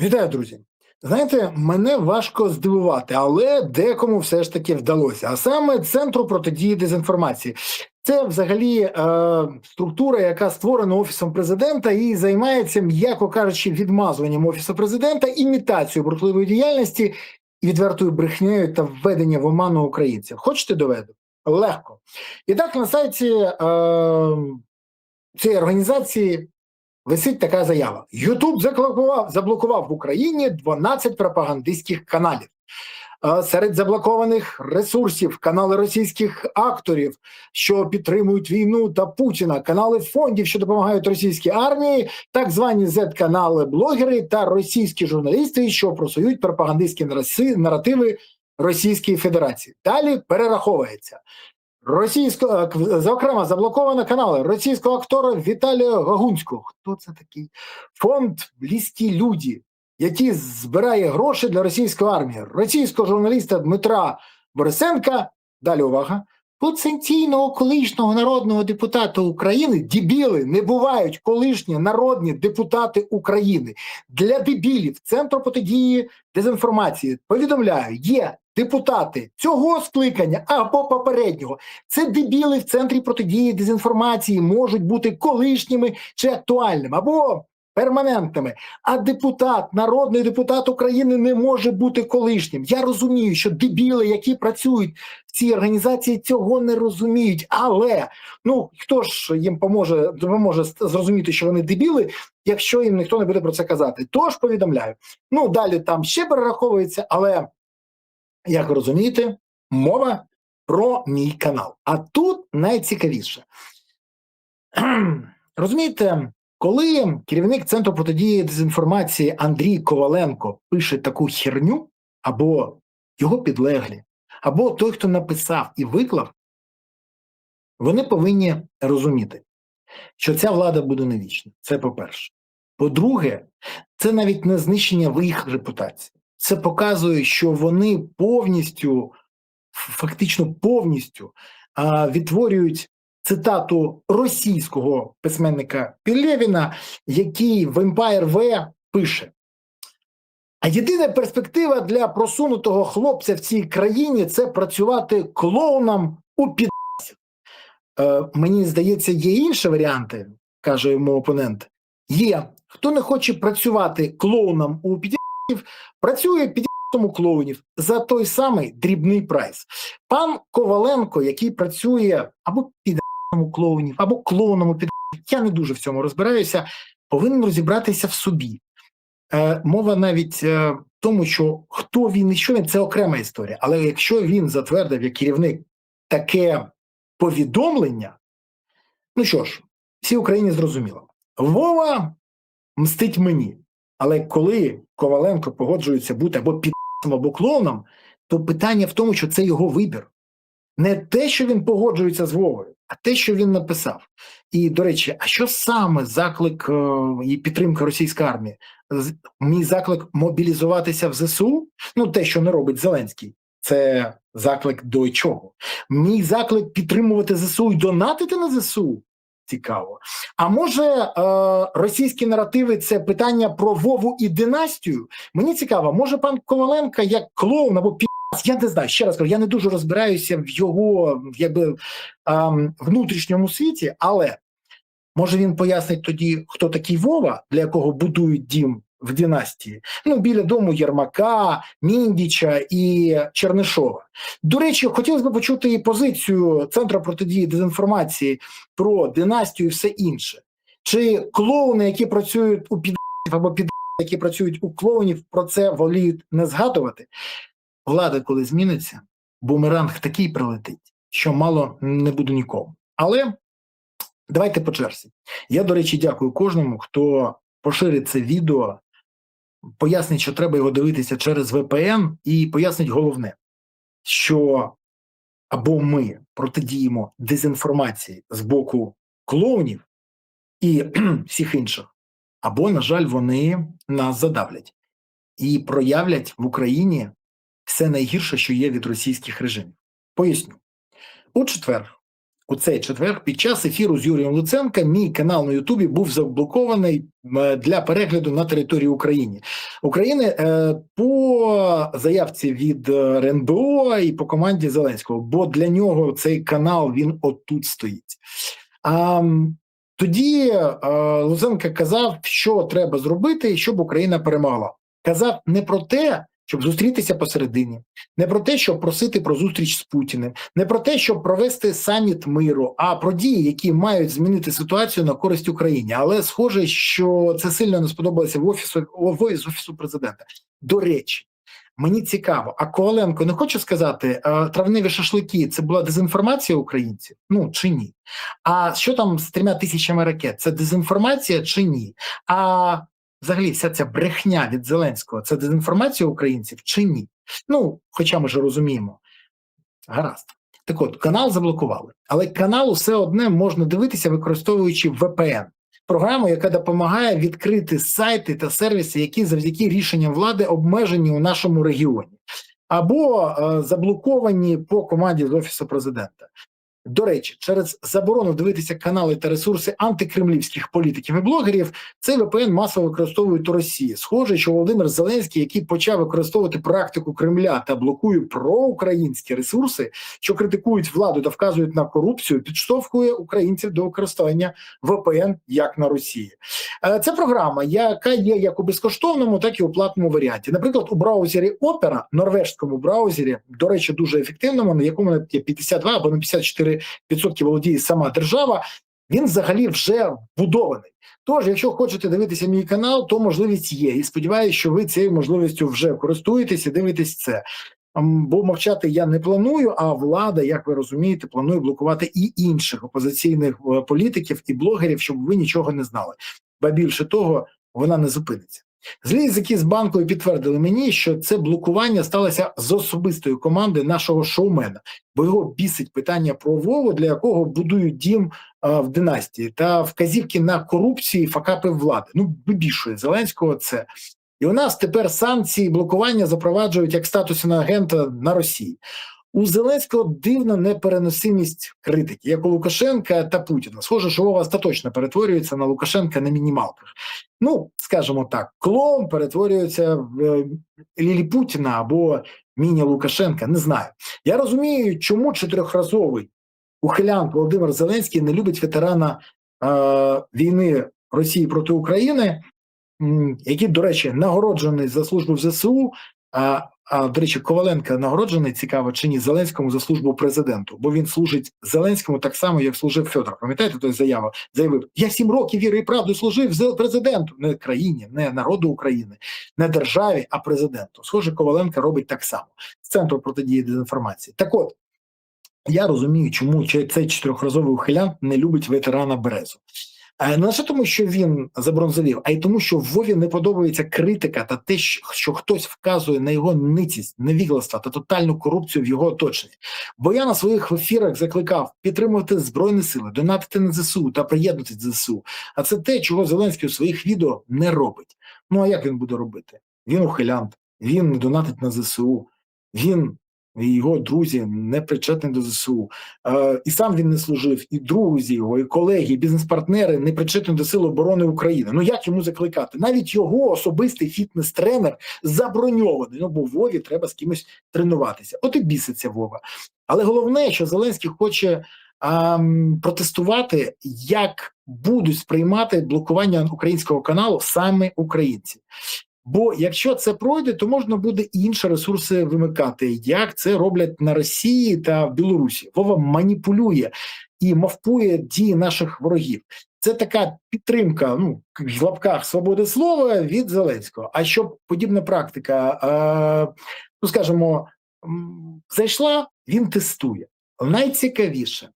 Вітаю, друзі! Знаєте, мене важко здивувати, але декому все ж таки вдалося. А саме Центру протидії дезінформації. Це взагалі структура, яка створена Офісом Президента і займається, м'яко кажучи, відмазуванням Офісу Президента, імітацією бурхливої діяльності, відвертою брехнею та введення в оману українців. Хочете доведу? Легко. І так, на сайті цієї організації висить така заява. Ютуб заблокував в Україні 12 пропагандистських каналів. Серед заблокованих ресурсів канали російських акторів, що підтримують війну та Путіна, канали фондів, що допомагають російській армії, так звані Z-канали, блогери та російські журналісти, що просують пропагандистські наративи Російської Федерації. Далі перераховується. Зокрема, заблоковано канали російського актора Віталія Гагунського. Хто це такий? Фонд «Близькі люди», який збирає гроші для російської армії. Російського журналіста Дмитра Борисенка, далі увага, потенційного колишнього народного депутата України. Дебіли, не бувають колишні народні депутати України. Для дебілів Центру протидії дезінформації, повідомляю, є депутати цього скликання або попереднього. Це дебіли в Центрі протидії дезінформації можуть бути колишніми чи актуальними, або перманентними. А депутат, народний депутат України не може бути колишнім. Я розумію, що дебіли, які працюють в цій організації, цього не розуміють. Але, хто ж їм допоможе зрозуміти, що вони дебіли, якщо їм ніхто не буде про це казати? Тож повідомляю. Далі там ще перераховується, але, як ви розумієте, мова про мій канал. А тут найцікавіше. Розумієте, коли керівник Центру протидії дезінформації Андрій Коваленко пише таку херню, або його підлеглі, або той, хто написав і виклав, вони повинні розуміти, що ця влада буде не вічна. Це по-перше. По-друге, це навіть не знищення їх репутації. Це показує, що вони фактично повністю відтворюють цитату російського письменника Пелевіна, який в Empire V пише: «А єдина перспектива для просунутого хлопця в цій країні – це працювати клоуном у під'їзді». Мені здається, є інші варіанти, каже йому опонент. Є. Хто не хоче працювати клоуном у під'їзді, працює під'їздом у клоунів за той самий дрібний прайс. Пан Коваленко, який працює або під'їздом у клоунів, або клоуном у під'їзді, я не дуже в цьому розбираюся, повинен розібратися в собі. Мова навіть в тому, що хто він і що він – це окрема історія. Але якщо він затвердив як керівник таке повідомлення, що ж, всій Україні зрозуміло. Вова мстить мені. Але коли Коваленко погоджується бути або під'їздом, або клоуном, то питання в тому, що це його вибір. Не те, що він погоджується з Вовою, а те, що він написав. І, до речі, а що саме заклик і підтримка російської армії? Мій заклик мобілізуватися в ЗСУ? Те, що не робить Зеленський. Це заклик до чого? Мій заклик підтримувати ЗСУ і донатити на ЗСУ? Цікаво. А може російські наративи – це питання про Вову і династію? Мені цікаво, може пан Коваленко як клоун або я не знаю, ще раз кажу, я не дуже розбираюся в його внутрішньому світі, але може він пояснить тоді, хто такий Вова, для якого будують дім в династії? Біля дому Єрмака, Міндіча і Чернишова. До речі, хотілося б почути і позицію Центру протидії дезінформації про династію і все інше. Чи клоуни, які працюють у під'їздів, або які працюють у клоунів, про це воліють не згадувати? Влада, коли зміниться, бумеранг такий прилетить, що мало не буде нікому. Але давайте по черзі. Я, до речі, дякую кожному, хто поширить це відео, пояснить, що треба його дивитися через VPN, і пояснить головне, що або ми протидіємо дезінформації з боку клоунів і всіх інших, або, на жаль, вони нас задавлять і проявлять в Україні все найгірше, що є від російських режимів. Поясню. У четвер у цей четвер під час ефіру з Юрієм Луценком мій канал на Ютубі був заблокований для перегляду на території України по заявці від РНБО і по команді Зеленського, бо для нього цей канал, він отут стоїть. Тоді Луценко казав, що треба зробити, щоб Україна перемогла. Казав не про те, щоб зустрітися посередині, не про те, щоб просити про зустріч з Путіним, не про те, щоб провести саміт миру, а про дії, які мають змінити ситуацію на користь Україні. Але схоже, що це сильно не сподобалося в Офісу президента. До речі, мені цікаво, а Коваленко не хоче сказати, травневі шашлики – це була дезінформація українців? Ну, чи ні? А що там з 3000 ракет? Це дезінформація чи ні? А взагалі вся ця брехня від Зеленського – це дезінформація українців чи ні? Ну, хоча ми ж розуміємо. Гаразд. Так от, канал заблокували. Але канал все одне можна дивитися, використовуючи VPN. Програму, яка допомагає відкрити сайти та сервіси, які завдяки рішенням влади обмежені у нашому регіоні. Або заблоковані по команді з Офісу президента. До речі, через заборону дивитися канали та ресурси антикремлівських політиків і блогерів, цей VPN масово використовують у Росії. Схоже, що Володимир Зеленський, який почав використовувати практику Кремля та блокує проукраїнські ресурси, що критикують владу та вказують на корупцію, підштовхує українців до використання VPN як на Росії. Це програма, яка є як у безкоштовному, так і у платному варіанті. Наприклад, у браузері Opera, норвежському браузері, до речі, дуже ефективному, на якому є 52 або на 54% володіє сама держава, він взагалі вже вбудований. Тож, якщо хочете дивитися мій канал, то можливість є. І сподіваюся, що ви цією можливістю вже користуєтесь і дивитесь це. Бо мовчати я не планую, а влада, як ви розумієте, планує блокувати і інших опозиційних політиків і блогерів, щоб ви нічого не знали. Ба більше того, вона не зупиниться. Злі язики з банкою підтвердили мені, що це блокування сталося з особистої команди нашого шоумена, бо його бісить питання про Вову, для якого будують дім в династії, та вказівки на корупцію і факапи влади. Ну, вибішує Зеленського це. І у нас тепер санкції блокування запроваджують як статус іноагента на Росії. У Зеленського дивна непереносимість критики, як у Лукашенка та Путіна. Схоже, що Вова остаточно перетворюється на Лукашенка на мінімалках. Ну, скажімо так, клоун перетворюється в Лілі Путіна або міні-Лукашенка, не знаю. Я розумію, чому чотирьохразовий ухилянт Володимир Зеленський не любить ветерана війни Росії проти України, який, до речі, нагороджений за службу в ЗСУ, до речі, Коваленко нагороджений, цікаво, чи ні, Зеленському за службу президенту, бо він служить Зеленському так само, як служив Федор. Пам'ятаєте, той заявив, я 7 років віри і правди служив президенту, не країні, не народу України, не державі, а президенту. Схоже, Коваленко робить так само з Центру протидії дезінформації. Так от, я розумію, чому цей чотирьохразовий ухилянт не любить ветерана Березу. Не лише тому, що він забронзовів, а й тому, що Вові не подобається критика та те, що хтось вказує на його ницість, невігластво та тотальну корупцію в його оточенні. Бо я на своїх ефірах закликав підтримувати Збройні Сили, донатити на ЗСУ та приєднатися до ЗСУ. А це те, чого Зеленський у своїх відео не робить. Ну а як він буде робити? Він ухилянт, він не донатить на ЗСУ, він і його друзі не причетні до ЗСУ. І сам він не служив, і друзі його, і колеги, і бізнес-партнери не причетні до Сил оборони України. Ну як йому закликати? Навіть його особистий фітнес-тренер заброньований. Ну бо Вові треба з кимось тренуватися. От і біситься Вова. Але головне, що Зеленський хоче протестувати, як будуть сприймати блокування українського каналу саме українці. Бо якщо це пройде, то можна буде і інші ресурси вимикати, як це роблять на Росії та в Білорусі. Вова маніпулює і мавпує дії наших ворогів. Це така підтримка, ну, в лапках свободи слова від Зеленського. А щоб подібна практика, ну, скажімо, зайшла, він тестує. Найцікавіше,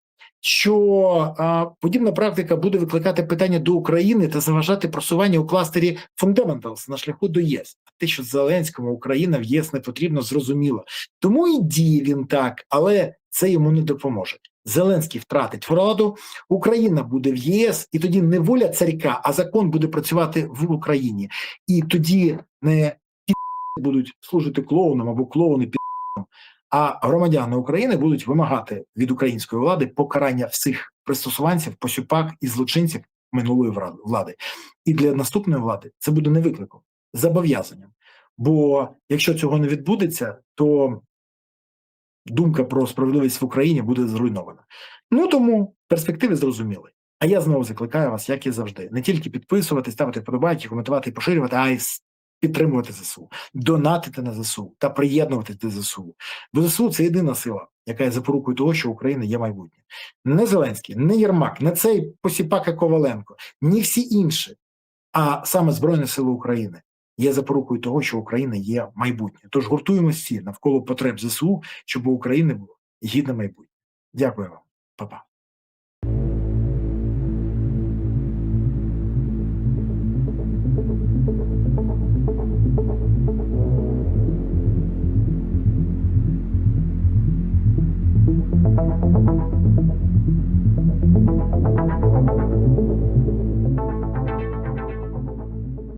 що подібна практика буде викликати питання до України та заважати просування у кластері Fundamentals на шляху до ЄС. А те, що Зеленському Україна в ЄС не потрібно, зрозуміло. Тому і діє він так, але це йому не допоможе. Зеленський втратить владу, Україна буде в ЄС, і тоді не воля царька, а закон буде працювати в Україні. І тоді не будуть служити клоунам або клоуни А громадяни України будуть вимагати від української влади покарання всіх пристосуванців, посіпак і злочинців минулої влади. І для наступної влади це буде не викликом, зобов'язанням. Бо якщо цього не відбудеться, то думка про справедливість в Україні буде зруйнована. Ну тому перспективи зрозуміли. А я знову закликаю вас, як і завжди, не тільки підписувати, ставити вподобайки, коментувати і поширювати, а й підтримувати ЗСУ, донатити на ЗСУ та приєднуватися до ЗСУ. Бо ЗСУ – це єдина сила, яка є запорукою того, що Україна є майбутнє. Не Зеленський, не Єрмак, не цей посіпака Коваленко, ні всі інші, а саме Збройні Сили України є запорукою того, що Україна є майбутнє. Тож гуртуємося всі навколо потреб ЗСУ, щоб у України було гідне майбутнє. Дякую вам, Па-па.